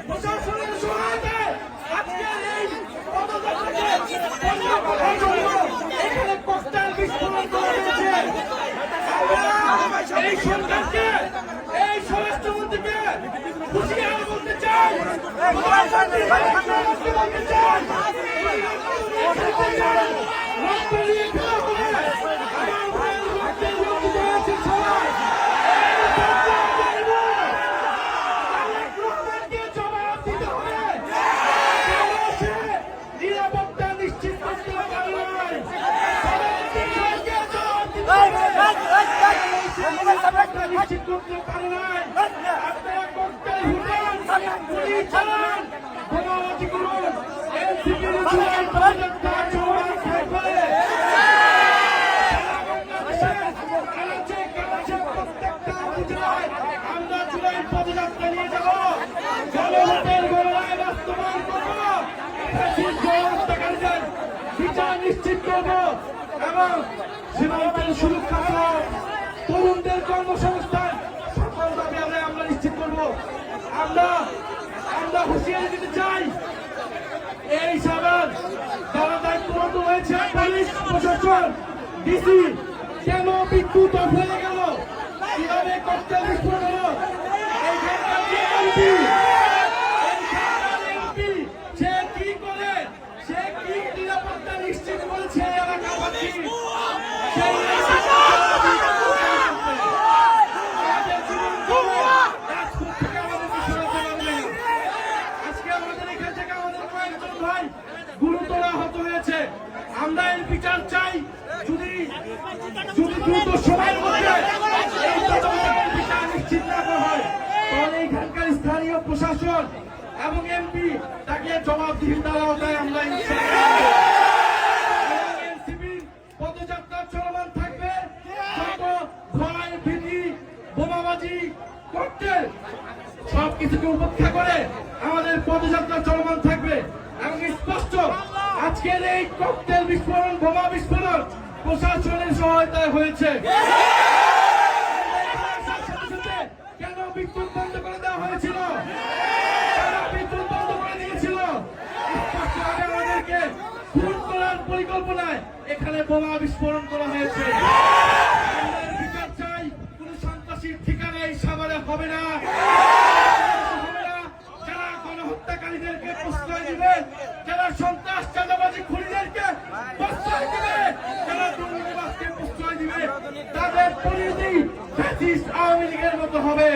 প্রশাসনের সহায়তায় আজকের এই পদযাত্রাকে এখানে ককটেল বিস্ফোরণ করা হয়েছে। আমরা এই সরকারকে, এই স্বরাষ্ট্রমন্ত্রীকে হুঁশিয়ার বলতে চাই, বলতে চাই নিশ্চিত করতে পারে নাই। আপনারা ককটেল ফুটান, গুলি চালান, বোমাবাজি করুন, এনসিপির জুলাই পদযাত্রা চলমান থাকবে। প্রত্যেকটা উপজেলায় আমরা জুলাই পদযাত্রা নিয়ে যাব, জনমতের গণনায় বাস্তবায়ন করব, হত্যাকারীদের বিচার নিশ্চিত করব এবং সীমান্তের সুরক্ষা সহ তরুণদের কর্মসংস্থান সকল দাবি আমরা নিশ্চিত করব। আমরা হুঁশিয়ারি দিতে চাই, এই সবার যারা দায়িত্বরত হয়েছে, পুলিশ প্রশাসন, ডিসি, কেন বিদ্যুৎ অফ হয়ে গেল, কিভাবে ককটেল বিস্ফোরণ হলো, সে কি করে, সে কি নিরাপত্তা নিশ্চিত করেছে এলাকাবাসী, গুরুতর আহত হয়েছে। আমরা এর বিচার চাই। যদি দ্রুত সময়ের মধ্যে এই তদন্তের বিচার নিশ্চিত না করা হয়, তাহলে এখানকার স্থানীয় প্রশাসন এবং এমপি তাকে জবাবদিহিতার আওতায় আমরা এনসিপির পদযাত্রা চলমান থাকবে। যত ভয়, ভীতি, বোমাবাজি, ককটেল সবকিছুকে উপেক্ষা করে আমাদের পদযাত্রা চলমান থাকবে এবং স্পষ্ট আজকের এই ককটেল বিস্ফোরণ, বোমা বিস্ফোরণ প্রশাসনের সহায়তায় হয়েছে। কেন বিদ্যুৎ বন্ধ করে দেওয়া হয়েছিল, বিদ্যুৎ বন্ধ করে দিয়েছিল, আমাদেরকে খুন করার পরিকল্পনায় এখানে বোমা বিস্ফোরণ করা হয়েছে। বিচার চাই, কোন সন্ত্রাসীর ঠিকানা এই সাভারে হবে না। যারা গণহত্যাকারীদেরকে প্রশ্রয় দিবে, যারা সন্ত্রাস চাঁদাবাজি খুনিদেরকে প্রশ্রয় দিবে, যারা দুর্নীতিবাজকে প্রশ্রয় দিবে, তাদের পরিণতি ফ্যাসিস্ট আওয়ামী লীগের মতো হবে।